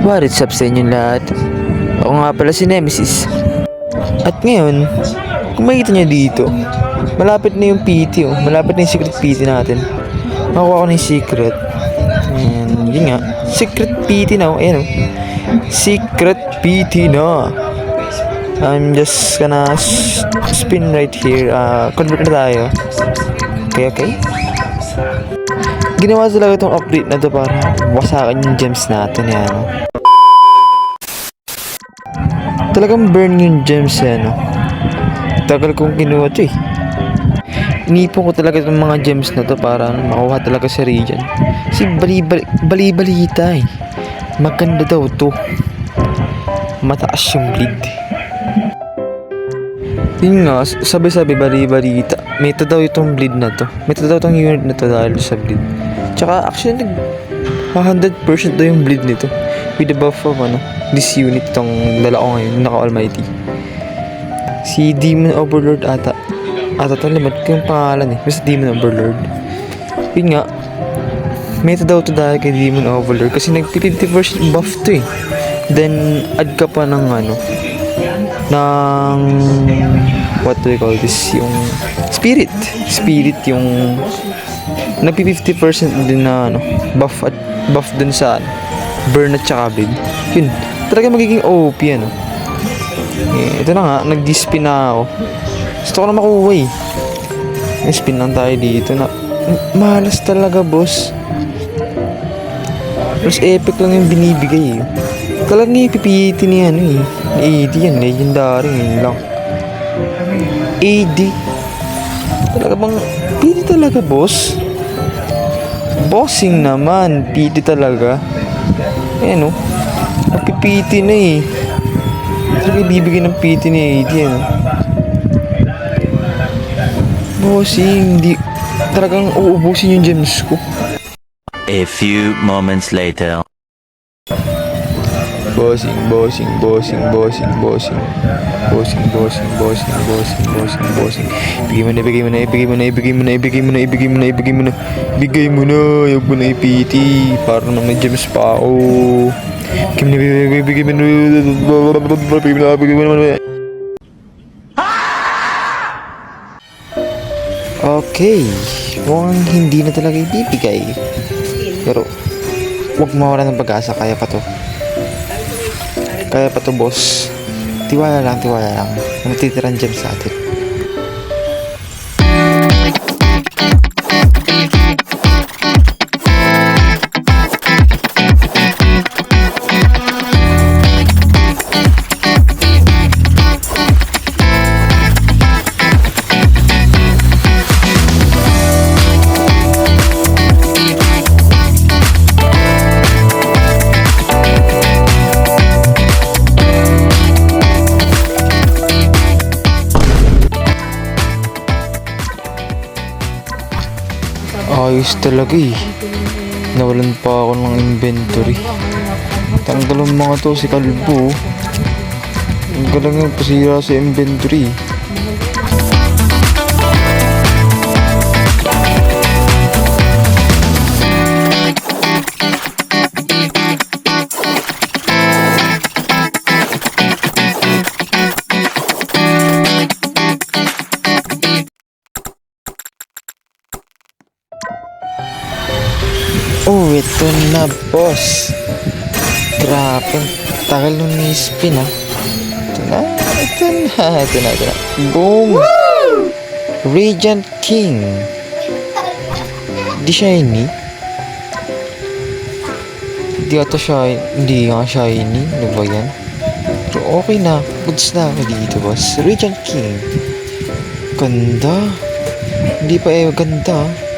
What's up sa inyong lahat? Ako nga pala si Nemesis. At ngayon, kung makikita nyo dito, malapit na yung PT oh. Malapit na yung secret PT natin. Makuha ko na yung secret. And yun nga, secret PT na oh. Ayan oh. Secret PT na. I'm just gonna spin right here. Convert na tayo. Okay. Ginawa talaga itong update na to para wasakan yung gems natin yan. Talagang burn yung gems yan. Tagal kong kinuha to eh. Inipon ko talaga itong mga gems na to para makuha talaga sa region. Kasi bali-balita eh. Maganda daw to. Mataas yung bleed. Yun nga, sabi-sabi bali-balita. Meta daw itong bleed na to. Meta daw itong unit na to dahil sa bleed. Tsaka actually 100% daw yung bleed nito. With the buff of this unit itong dala ko ngayon, naka-almighty. Si Demon Overlord ata limit ko yung pangalan eh. Basta Demon Overlord. Yun nga, meta daw to dahil kay Demon Overlord kasi nag-50% buff to eh. Then add ka pa ng ng what do we call this, yung spirit yung nagpi-50% din na buff dun sa burn at tsaka bleed. Yun, talaga magiging OP ito na nga, nag-spin na ako. Gusto ko na makuha eh. Spin lang tayo dito na malas talaga boss. Mas epic lang yung binibigay eh. Talagang ipipiti niya ni AD yan, legendary ngayon lang. AD talaga bang piti talaga boss? Bossing naman, piti talaga. Ayan napipiti na eh. Talaga ibibigay ng piti ni AD Bossing, hindi talagang uubusin yung gems ko. A few moments later. Bossing. Ibigay mo na. Huwag mo na ipiti. Para naman may gems pa ako. Bigay mo na. Okay. Mukhang hindi na talaga ibibigay. Pero huwag mawala ng pag-asa. Kaya pa to boss. Tiwala lang. Matitiran gems sa atin. Ayos talaga eh. Nawalan pa ako ng inventory. Tanggalon mga to si Kalbo. Ang galang yung pasira sa inventory. Oh, ito na boss. Grabe, tagal nung ni-spin Ito na. Boom! Woo! Radiant King. Di shiny? Hindi nga shiny. Ano ba yan? Pero okay na. Goods na ako dito boss. Radiant King. Ganda. Hindi pa ganda.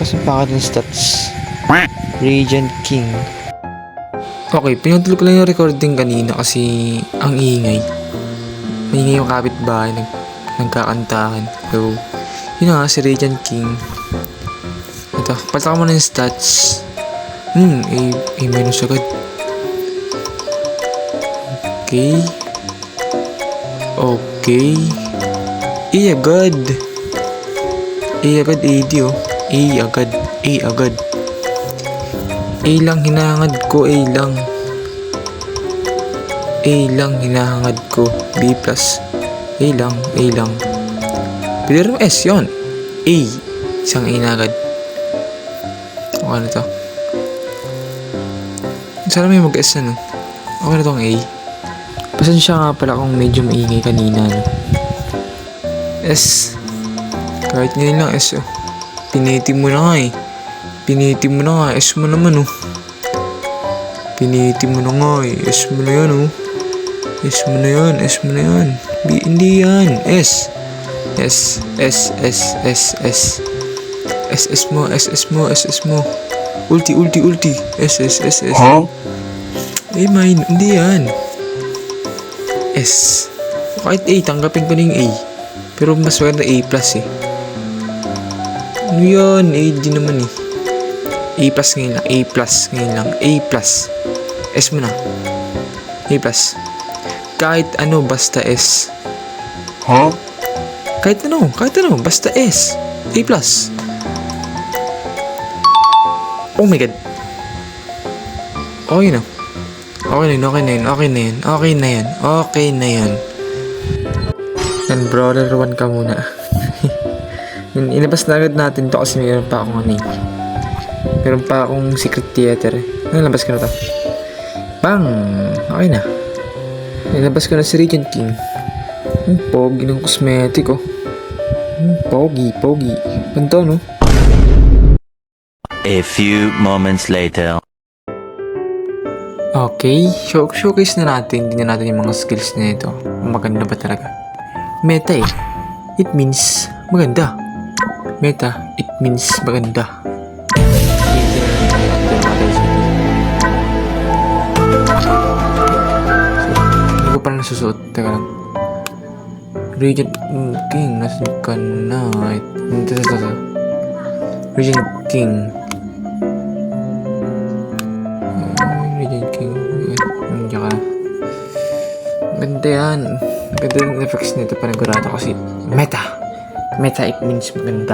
Kasi bakit ng stats? Radiant King. Okay, pinutol ko lang yung recording kanina kasi ang ingay. Maingay yung kapitbahay, nagkakantahan. So, yun nga si Radiant King. Ito, palta ko muna yung stats. A- agad. Okay. agad AD A agad. A lang hinahangad ko, A lang. A lang hinahangad ko. B plus. A lang, A lang. Pwede rin S yun. A. Isang A na agad. Okay na to. Sana may mag-S na, no? Okay na tong A. Pasensya nga pala kung medyo maingay kanina, no? S. Kahit ngayon lang S, oh. Piniti mo na nga, eh. Piniti mo na nga. S mo naman, oh. Piniti mo na nga, eh. S mo na yan, oh. S mo na yan. S mo na yan. B, hindi yan. S. S. S. S. S. S. S. S mo. S. S mo. S. S mo. Ulti. S. S. S. S. Huh? Eh, mine. Hindi yan. S. Kahit A, tanggapin ko na yung A. Pero mas maganda A plus, eh. Ano yan? A din naman, eh. A plus ngayon lang. A plus ngayon lang. A plus. S mo na. A plus. Kahit ano, basta S. Huh? Kahit ano, basta S. A plus. Oh my God. Okay na. Okay na yan. Yan, brother, one ka muna. Inabas na agad natin to kasi mayroon pa akong ano eh. Meron pa akong secret theater eh. Nalabas ko na to. Bang! Okay na. Nilabas ko na si Regent King. Pogi ng cosmetic, oh. Pogi. Ganito, no? A few moments later. Okay, showcase na natin. Tingnan natin yung mga skills na ito. Maganda ba talaga? Meta eh. It means maganda. Meta, it means maganda. Hindi ko pala nasusuot. Teka lang. Regent King, nasan ka na? Ito. Regent King. Nandiyan ka. Maganda yan. Maganda yung effects nito panigurado kasi meta. Meta, it means maganda.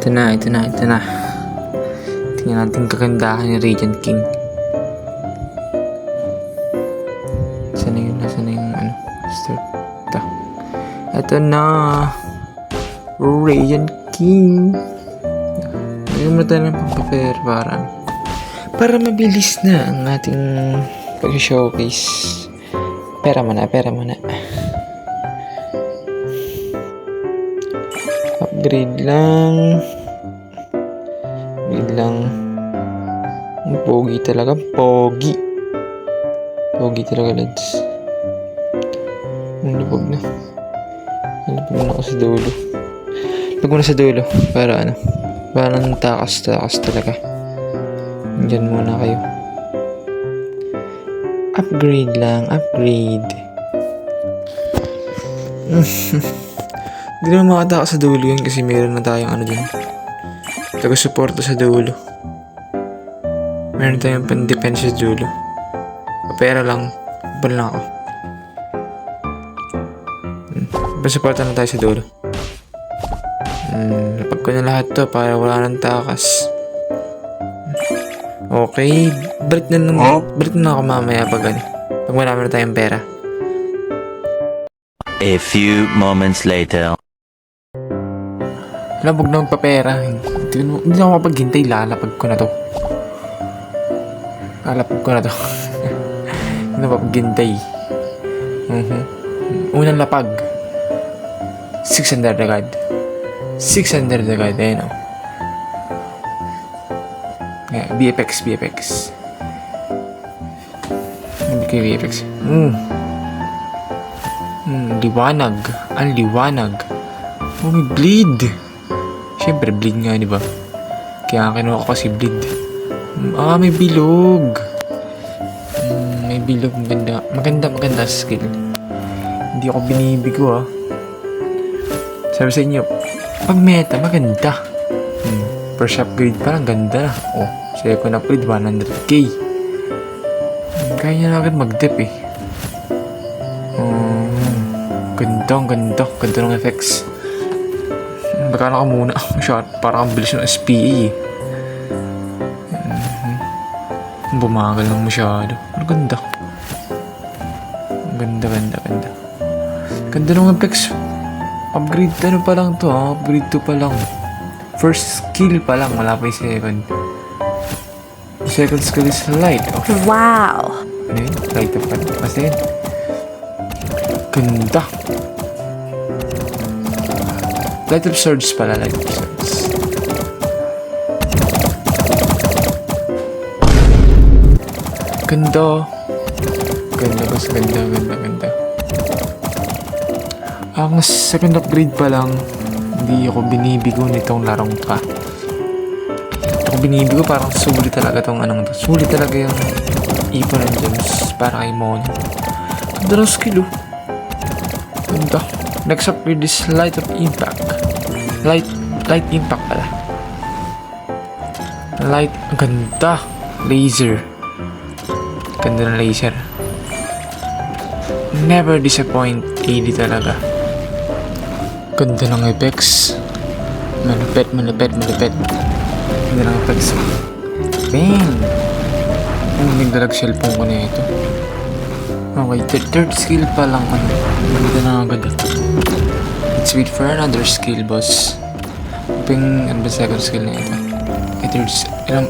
Ito na. Tingnan natin kagandahan ni Regent King. Nasaan na yung ano? Start. Ito na. Regent King. Lagyan mo tayo ng pang-paper para mabilis na ang ating pag-showcase. Pera mo na. Upgrade lang. Ang pogi talaga. Pogi talaga, lads. Ang lubog na ako sa dulo. Lubog na sa dulo. Para nang takas talaga. Diyan muna kayo. Upgrade. Hindi naman makatakas sa dulo yun kasi meron na tayong ano dyan. Taga-suporta sa dulo. Meron tayong pan-defense sa dulo. Pera lang. Bal na ako. Pan-suporta na tayo sa dulo. Napag ko na lahat to para wala nang takas. Okay. Balik na ako mamaya pag marami na tayong pera. A few moments later. Labog na magpapera. Hindi na ako mapaghintay. Lalapag ko na to. Hindi na mapaghintay. Unang lapag. 600 agad. Ayan o. BFX. Hindi kayo BFX. Liwanag. Ang liwanag. Oh, may bleed. Siyempre, bleed nga, di ba? Kaya kinuha ko kasi bleed. May bilog. May bilog. Maganda skill. Hindi ako binibigo, ah. Sabi sa inyo, pag meta, maganda. First upgrade pa lang, ganda na. Oh, second upgrade, 100k. Kaya niya na agad mag-dip, eh. Ganda ng effects. Magkano ka muna? Shot, parang ang bilis ng SPA eh. Bumagal lang masyado. Ang ganda. Ganda. Ganda ng Apex. Upgrade ano pa lang to ha? Upgrade 2 pa lang. First skill pa lang, wala pa yung second. Second skill is light. Okay. Wow! Ano yun? Light up pa. Kasi yun. Ganda. Light up swords pala. Light up swords. Ganda. Ganda. Ang second upgrade pa lang, hindi ako binibigo nitong larong ka. Ako binibigo parang sulit talaga tong anong to. Sulit talaga yung ipon ng gems para kay Mon. Ganda ng skill oh. Ganda. Next upgrade is light of impact. Light impact pala. Light, ganda. Laser. Ganda ng laser. Never disappoint. 80 talaga. Ganda ng effects. Malupet. Ganda ng effects. Bang! Nagdalag cellphone ko na ito. Okay, third skill pa lang. Ganda na agad. Let's wait for another skill, boss. Ano ba second skill na ito?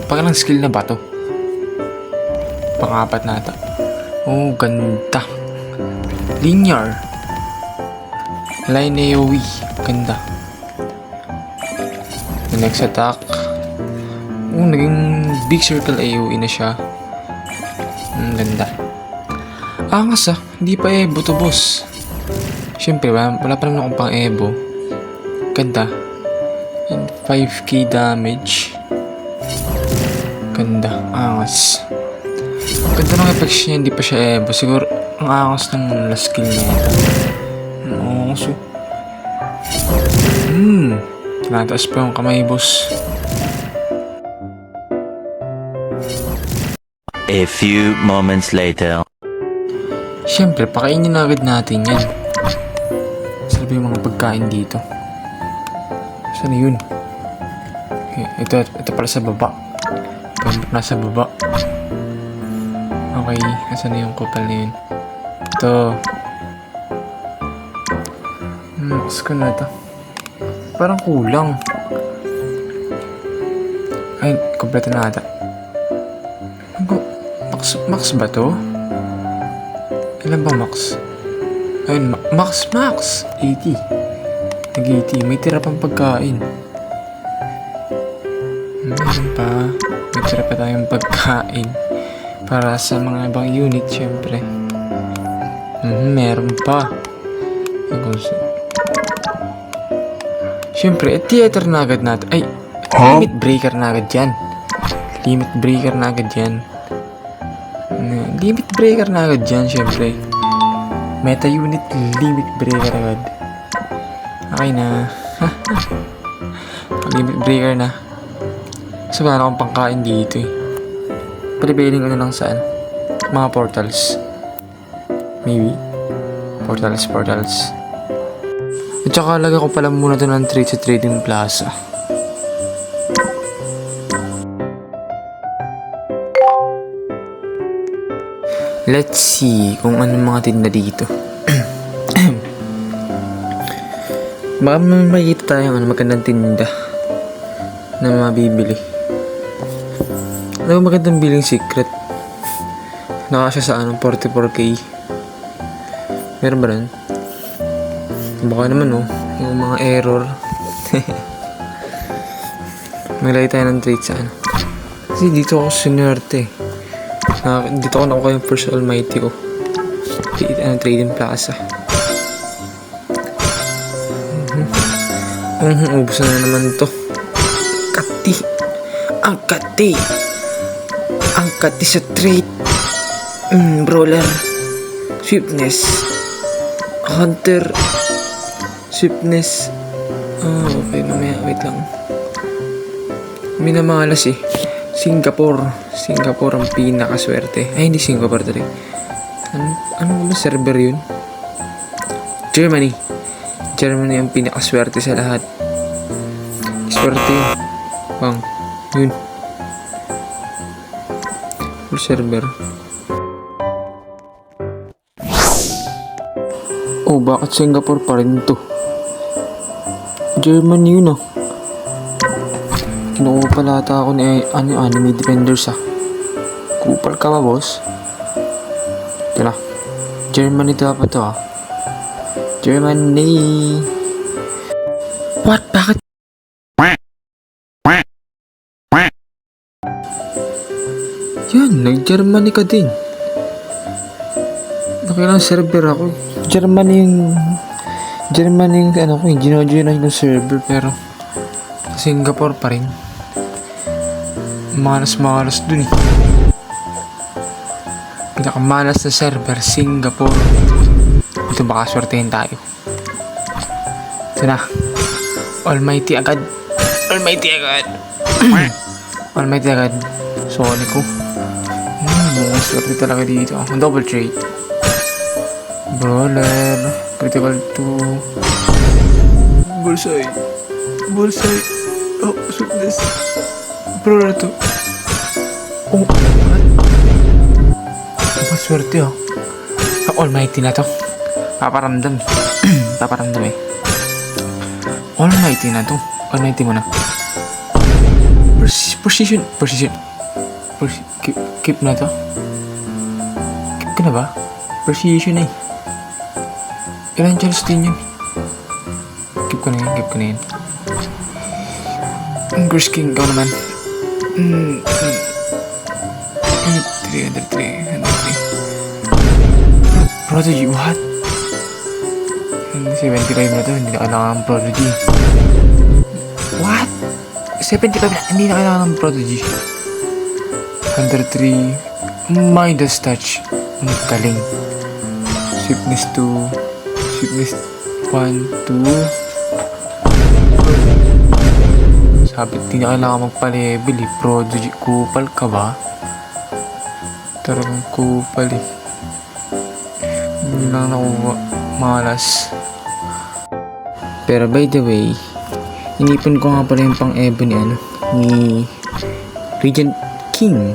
Pangalang skill na ba to? Pang-apat na ito. Oh, ganda. Linear. Line AoE. Ganda. The next attack. Oh, naging big circle AoE na siya. Ganda. Angas ah. Hindi pa Evo to, boss. Siyempre, wala pa naman akong pang Evo. Ganda. And 5k damage. Ganda. Angas. Ganda ng effects niya. Hindi pa siya Evo. Siguro, ang angas ng last skill niya. So, tinataas pa yung kamay, boss. A few moments later. Siyempre, pakainin na agad natin yan. Sarap yung mga pagkain dito. Saan na yun? Okay, ito pala sa baba. Ito nasa baba. Okay, asan na yung kupal na yun? Ito. Max ko na ito. Parang kulang. Ay, kompleto na ata. Max ba to? Ilan ba max? Ayun, max! 80. Nag-80. May tira pang pagkain. Meron pa. May tira pa tayong pagkain. Para sa mga ibang unit, syempre. Meron pa. Siyempre, theater na agad natin. Ay, limit breaker na agad yan. Limit breaker na agad yan, siyempre. Meta unit, limit breaker agad. Okay na. Limit breaker na. So, wala na akong pangkain dito eh. Prevaling ko na lang saan? Mga portals. Maybe. Portals. At saka lagay ko pala muna ito ng trade sa Trading Plaza. Let's see kung anong mga tinda dito. Baka may makikita tayong magandang tinda na mabibili. Ano ba magandang billing secret? Nakasya sa 44k. Meron ba rin? Baka naman yung mga error. Maglagay tayo ng trade sa Kasi dito ako sinerte. Dito ako nakuha yung first almighty ko. Trading Plaza. Ubus na naman to. Ang kati sa trade. Brawler. Swiftness. Hunter. Swiftness. Okay. Mamaya. Wait lang. Minamalas eh. Singapore ang pinakaswerte. Ay, hindi Singapore talaga. Ano ba server yun? Germany ang pinakaswerte sa lahat. Swerte yun. Bang. Yun. Full server. Oh, bakit Singapore pa rin to? Germany yun ah. Kinuha pala ata ako ni Anime Defenders ah. Kupal ka ba, boss? Ito na. Germany dapat to ah. Germany. What? Bakit? Yan, nag-Germany ka din. Nakilang server ako. Germany yung ano ko, gino-join yung server pero Singapore pa rin. Malas dun eh. Pinakamalas na server, Singapore. Ito baka swertein tayo. Ito na. Almighty agad. Almighty agad. Sorry ko. Mga swerte talaga dito. Double trade. Brawler. Critical 2. Bullseye. Oh, sweetness. Brawler 2. Oh, what? Swerte oh. Almighty na to. Paparamdam eh. Almighty na to. Almighty mo na. Precision. Keep na to. Keep ka na ba? Precision eh. Ilan chance din yun? Keep ko na yan. Curse King, ikaw naman. 303. Prodigy, what? 75 na to, hindi na kailangan ng Prodigy. What? 75 na, hindi na kailangan ng Prodigy. 103. Midas Touch. Ang galing. Swiftness 2. Swiftness 1, 2. Sabi, hindi na kailangan magpa-level eh. Prodigy, kupal ka ba? Talagang kupal eh. Hindi lang nakuha. Malas. Pero by the way, inipon ko nga pala yung pang-evo ni Regent King.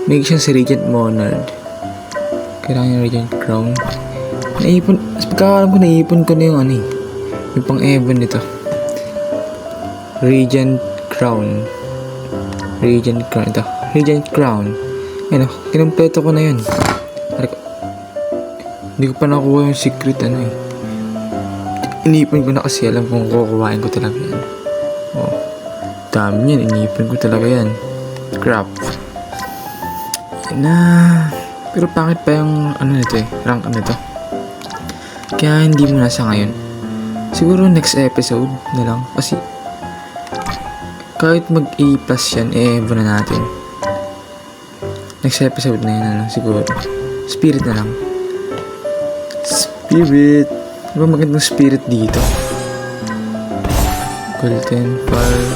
May siyang si Regent Monarch. Kailangan yung Regent Crown. Pagkakalam ko, naipon ko na yung yung pang-evo nito. Regent Crown. Ito. Regent Crown. Ayun, kinumpleto ko na yun. Hindi ko pa nakuha yung secret Inipon ko na kasi alam kung kukuhain ko talaga yan. Oh, dami yan. Inipon ko talaga yan. Crap. Pero bakit pa yung nito rank nito? Kaya hindi mo nasa ngayon. Siguro next episode na lang. Kasi kahit mag-A+ yan, evo na natin. Next episode na yun siguro. Spirit na lang. Spirit. Diba magandang spirit dito? Golden Fire.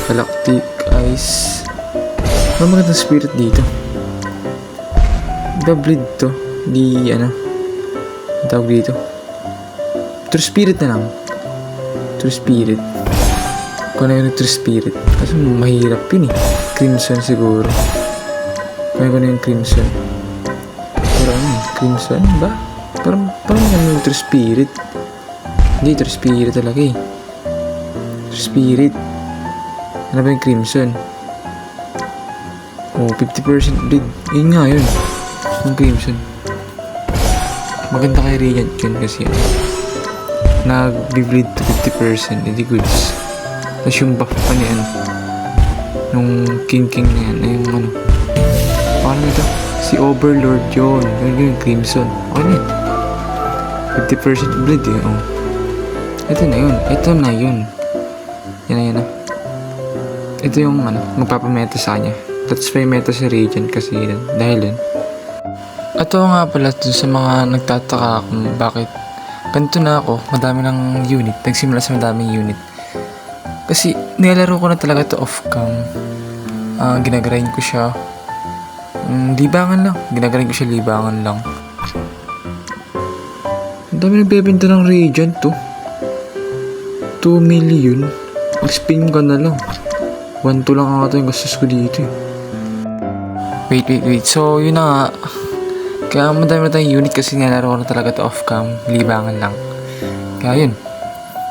Galactic Ice. Diba magandang spirit dito? Diba bleed to? Di tawag dito? True Spirit na lang. True Spirit. Kung ano yung True Spirit. Kasi mahirap yun eh. Crimson siguro. Kung ano yung Crimson. Pero Crimson ba? Parang yung True Spirit. Hindi, True Spirit talaga eh. True Spirit. Ano ba yung Crimson? Oh, 50% bleed. Yun nga yun. Yung Crimson. Maganda kay Regent yun kasi nag-bleed to 50%. Hindi goods. Tapos yung buff pa niya nung King na yan. Ay yung paano ito? Si Overlord yun. Yun yung Crimson. Ano yun? 50% bleed eh. Oh. Ito na yun. Yan na. Ito yung magpapameta sa kanya. That's why meta si Regent kasi dahil yun. Ito nga pala dun sa mga nagtataka kung bakit ganito na ako, madami ng unit. Nagsimula sa madaming unit. Kasi nilalaro ko na talaga to off-cam. Ginagrind ko siya. Libangan lang. Ang dami nagbebenta ng Regent to. 2 million. Mag-spin ka na lang. 1-2 lang ata yung gastos ko dito eh. Wait. So, yun na nga. Kaya madami na tayong unit kasi nilaro ko na talaga to off-cam. Libangan lang. Kaya yun.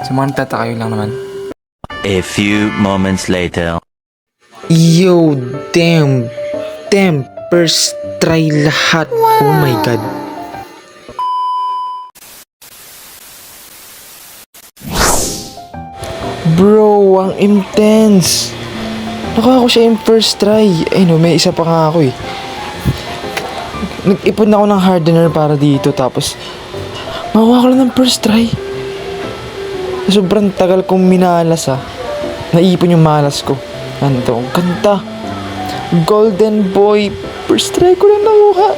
Sa mga nagtataka yun lang naman. A few moments later. Yo, damn. First try lahat. Oh my God. Bro, ang intense. Nakuha ko siya yung first try. Ay no, may isa pa nga ako eh. Nag-ipon ako ng hardener para dito tapos makuha ko lang ng first try. Sobrang tagal kong minalas ah. Naipon yung malas ko. Ano to? Ang ganda. Golden boy. First try ko lang nakuha.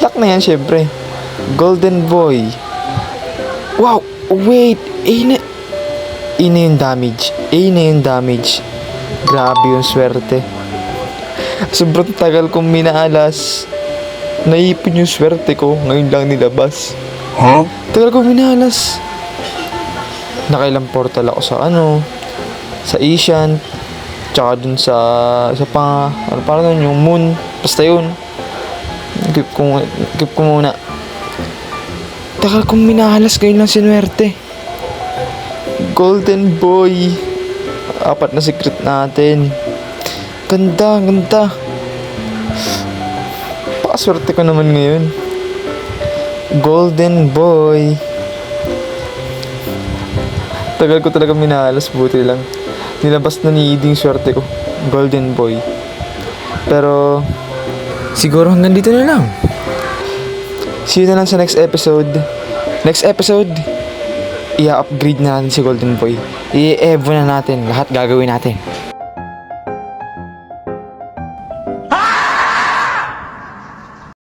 Lock na yan syempre. Golden boy. Wow. Wait. A na yung damage. Grabe yung swerte. Sobrang tagal kong minaalas. Naipon yung swerte ko. Ngayon lang nilabas. Huh? Tagal kong minalas. Nakailang portal ako sa Asian. Tsaka dun sa parang yung moon. Basta yun. Keep ko muna. Tagal kong minalas. Ngayon lang sinwerte. Golden boy. 4 na secret natin. Ganda. Pakaswerte ko naman ngayon. Golden boy. Tagal ko talaga minalas. Buti lang. Nilabas na ni Edie yung swerte ko. Golden boy. Pero siguro hanggang dito na lang. See you na lang sa next episode. I-upgrade na natin si Golden Boy. I-evo na natin. Lahat gagawin natin.